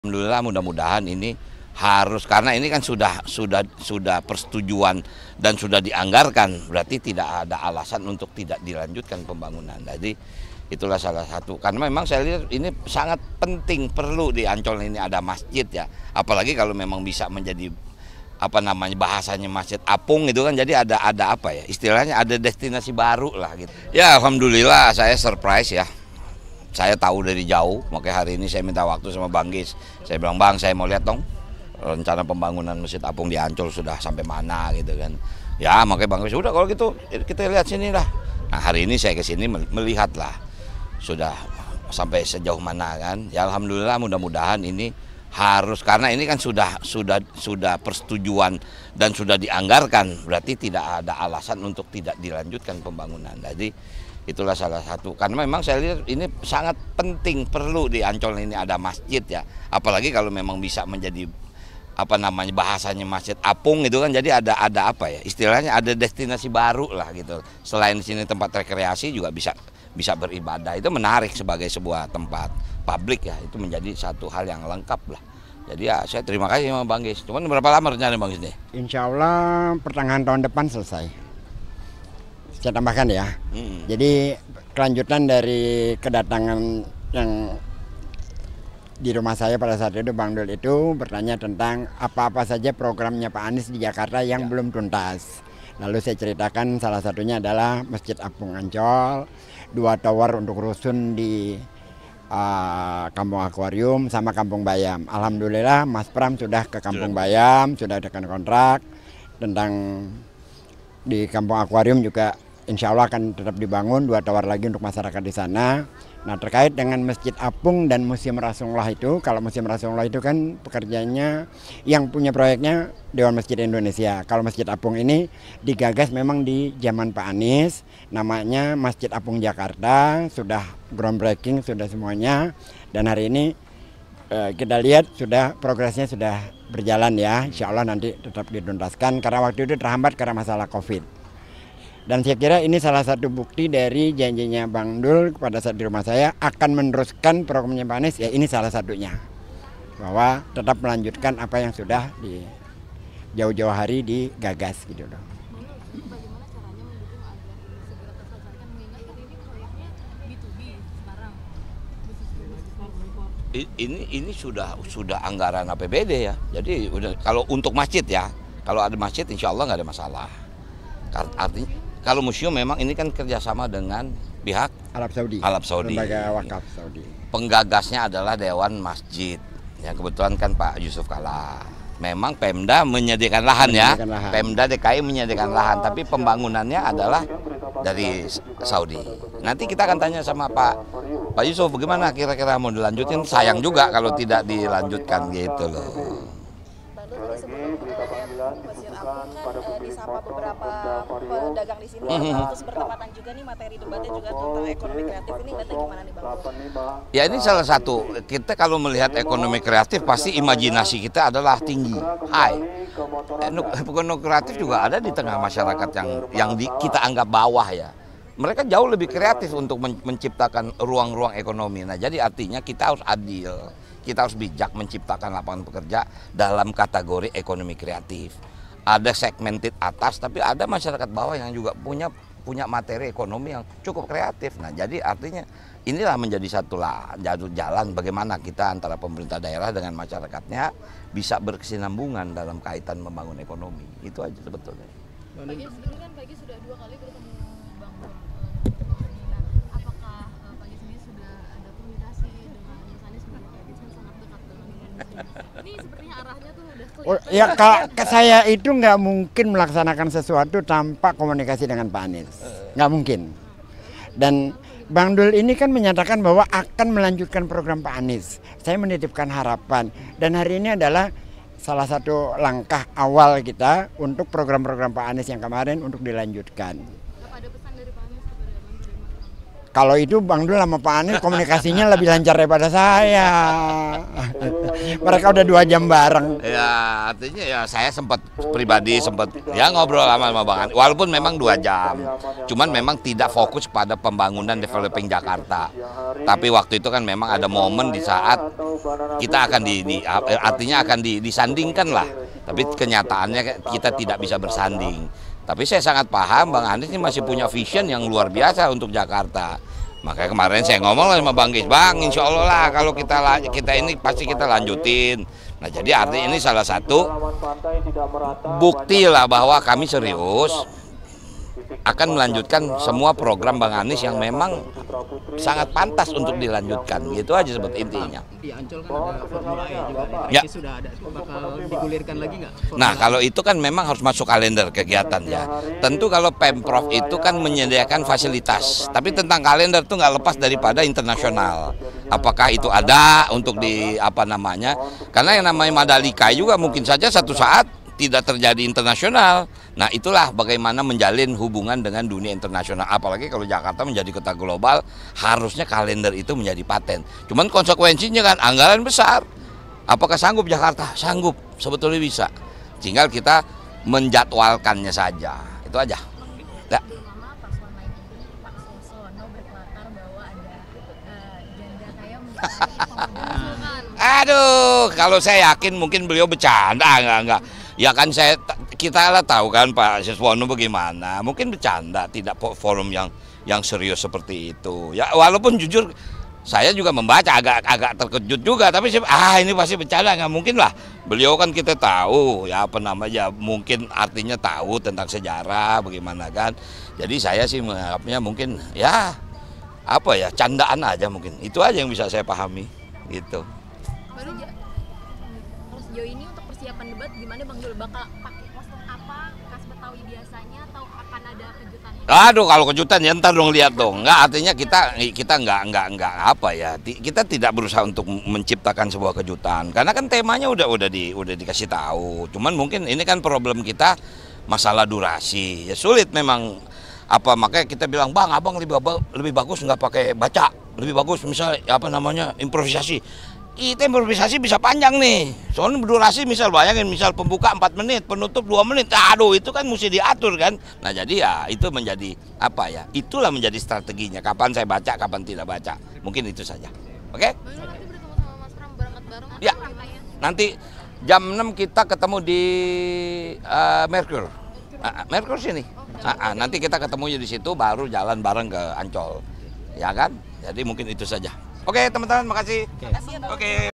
Alhamdulillah mudah-mudahan ini harus karena ini kan sudah persetujuan dan sudah dianggarkan, berarti tidak ada alasan untuk tidak dilanjutkan pembangunan. Jadi itulah salah satu, karena memang saya lihat ini sangat penting, perlu di Ancol ini ada masjid ya, apalagi kalau memang bisa menjadi bahasanya masjid apung itu kan, jadi ada apa ya istilahnya, ada destinasi baru lah gitu. Ya alhamdulillah saya surprise ya. Saya tahu dari jauh, makanya hari ini saya minta waktu sama Bang Gis. Saya bilang, Bang, saya mau lihat dong rencana pembangunan Masjid Apung di Ancol sudah sampai mana gitu kan. Ya makanya Bang Gis, udah kalau gitu kita lihat sini lah. Nah hari ini saya ke sini melihat lah sudah sampai sejauh mana kan. Ya alhamdulillah mudah-mudahan ini harus, karena ini kan sudah persetujuan dan sudah dianggarkan, berarti tidak ada alasan untuk tidak dilanjutkan pembangunan. Jadi itulah salah satu, karena memang saya lihat ini sangat penting, perlu di Ancol ini ada masjid ya, apalagi kalau memang bisa menjadi bahasanya masjid apung itu kan, jadi ada apa ya istilahnya, ada destinasi baru lah gitu. Selain di sini tempat rekreasi juga bisa beribadah, itu menarik sebagai sebuah tempat publik ya, itu menjadi satu hal yang lengkap lah. Jadi ya saya terima kasih sama Bang Gis. Cuman berapa lama rencana Bang Gis nih? Insya Allah pertengahan tahun depan selesai. Saya tambahkan ya. Jadi kelanjutan dari kedatangan yang di rumah saya pada saat itu, Bang Dul itu bertanya tentang apa-apa saja programnya Pak Anies di Jakarta yang belum tuntas. Lalu saya ceritakan salah satunya adalah Masjid Apung Ancol, 2 tower untuk rusun di Kampung Akuarium sama Kampung Bayam. Alhamdulillah Mas Pram sudah ke Kampung Bayam, sudah ada kontrak tentang di Kampung Akuarium juga. Insya Allah akan tetap dibangun 2 tower lagi untuk masyarakat di sana. Nah terkait dengan Masjid Apung dan Museum Rasulullah itu, kalau Museum Rasulullah itu kan pekerjaannya yang punya proyeknya Dewan Masjid Indonesia. Kalau Masjid Apung ini digagas memang di zaman Pak Anies, namanya Masjid Apung Jakarta, sudah groundbreaking, sudah semuanya. Dan hari ini kita lihat sudah progresnya sudah berjalan ya, insya Allah nanti tetap dituntaskan karena waktu itu terhambat karena masalah COVID. Dan saya kira ini salah satu bukti dari janjinya Bang Dul pada saat di rumah saya akan meneruskan programnya Pak Anies, ya ini salah satunya. Bahwa tetap melanjutkan apa yang sudah di jauh-jauh hari digagas gitu loh. Bagaimana caranya mendukung agar segera terselesaikan, mengingat ini proyeknya B2B sekarang. Ini sudah anggaran APBD ya. Jadi udah, kalau untuk masjid ya, kalau ada masjid insya Allah nggak ada masalah. Artinya kalau museum memang ini kan kerjasama dengan pihak Arab Saudi. Lembaga Wakaf Saudi. Penggagasnya adalah Dewan Masjid. Ya kebetulan kan Pak Yusuf Kalla. Memang Pemda menyediakan lahan ya. Pemda DKI menyediakan lahan, tapi pembangunannya adalah dari Saudi. Nanti kita akan tanya sama Pak Yusuf bagaimana kira-kira mau dilanjutin. Sayang juga kalau tidak dilanjutkan gitu loh. Sebelum Masjid Apung kan disapa beberapa pedagang di sini, terus bertepatan juga nih materi debatnya juga tentang ekonomi kreatif, ini ngeliatnya gimana nih Bang? Ya ini salah satu, kita kalau melihat ekonomi kreatif pasti imajinasi kita adalah tinggi, high. Ekonomi kreatif juga ada di tengah masyarakat yang kita anggap bawah ya. Mereka jauh lebih kreatif untuk menciptakan ruang-ruang ekonomi. Nah jadi artinya kita harus adil. Kita harus bijak menciptakan lapangan pekerja dalam kategori ekonomi kreatif. Ada segmented atas, tapi ada masyarakat bawah yang juga punya materi ekonomi yang cukup kreatif. Nah, jadi artinya inilah menjadi satu jalan bagaimana kita antara pemerintah daerah dengan masyarakatnya bisa berkesinambungan dalam kaitan membangun ekonomi. Itu aja sebetulnya. Pagi ini kan Pagi sudah 2 kali bertemu Bang Dul. Apakah Pagi sendiri sudah ada komunikasi dengan Mas Anies, sangat dekat dengan ini sepertinya arahnya tuh udah kelihatan. Ya kalau saya itu nggak mungkin melaksanakan sesuatu tanpa komunikasi dengan Pak Anies, nggak mungkin. Dan Bang Dul ini kan menyatakan bahwa akan melanjutkan program Pak Anies. Saya menitipkan harapan dan hari ini adalah salah satu langkah awal kita untuk program-program Pak Anies yang kemarin untuk dilanjutkan. Apa ada pesan dari Pak Anies kepada Bang Dul? Kalau itu Bang Dul sama Pak Anies komunikasinya lebih lancar daripada saya. Mereka udah 2 jam bareng. Ya artinya ya saya sempat ya ngobrol sama Bang Anies. Walaupun memang 2 jam, cuman memang tidak fokus pada pembangunan developing Jakarta. Tapi waktu itu kan memang ada momen di saat kita akan artinya akan disandingkan lah. Tapi kenyataannya kita tidak bisa bersanding. Tapi saya sangat paham Bang Anies ini masih punya vision yang luar biasa untuk Jakarta. Makanya kemarin saya ngomong sama Bang Gis, Bang, insya Allah lah kalau kita ini pasti kita lanjutin. Nah jadi artinya ini salah satu bukti lah bahwa kami serius akan melanjutkan semua program Bang Anies yang memang sangat pantas untuk dilanjutkan. Gitu aja sebut intinya. Di Ancol kan ada Formula E juga nih. Ya. Sudah ada, bakal digulirkan lagi nggak? Nah kalau itu kan memang harus masuk kalender kegiatan ya. Tentu kalau Pemprov itu kan menyediakan fasilitas. Tapi tentang kalender itu nggak lepas daripada internasional. Apakah itu ada untuk karena yang namanya Mandalika juga mungkin saja satu saat tidak terjadi internasional. Nah itulah bagaimana menjalin hubungan dengan dunia internasional. Apalagi kalau Jakarta menjadi kota global, harusnya kalender itu menjadi paten. Cuman konsekuensinya kan anggaran besar. Apakah sanggup Jakarta? Sanggup, sebetulnya bisa. Tinggal kita menjadwalkannya saja. Itu aja. Ya. Aduh, kalau saya yakin mungkin beliau bercanda, enggak. Ya kan kita lah tahu kan Pak Siswono bagaimana. Mungkin bercanda, tidak forum yang serius seperti itu. Ya walaupun jujur saya juga membaca agak terkejut juga, tapi ini pasti bercanda, nggak mungkin lah. Beliau kan kita tahu ya mungkin artinya tahu tentang sejarah bagaimana kan. Jadi saya sih menganggapnya mungkin ya candaan aja mungkin. Itu aja yang bisa saya pahami gitu. Baru sejauh ini untuk persiapan debat gimana Bang Dul? Bakal pakai kostum apa? Khas Betawi biasanya atau akan ada kejutan? Aduh, kalau kejutan ya ntar dong lihat dong. Enggak, artinya kita enggak kita tidak berusaha untuk menciptakan sebuah kejutan. Karena kan temanya udah dikasih tahu. Cuman mungkin ini kan problem kita masalah durasi. Ya sulit memang makanya kita bilang, Bang, Abang lebih bagus nggak pakai baca. Lebih bagus misalnya improvisasi. Kita improvisasi bisa panjang nih, soalnya berdurasi bayangin pembuka 4 menit, penutup 2 menit, aduh itu kan mesti diatur kan. Nah jadi ya itu menjadi itulah menjadi strateginya, kapan saya baca, kapan tidak baca, mungkin itu saja. Oke? Nanti bertemu sama Mas Pram berangkat bareng Ya, nanti jam 6 kita ketemu di Merkur. Merkur sini. Nanti kita ketemunya di situ, baru jalan bareng ke Ancol, ya kan? Jadi mungkin itu saja. Oke teman-teman, makasih. Oke.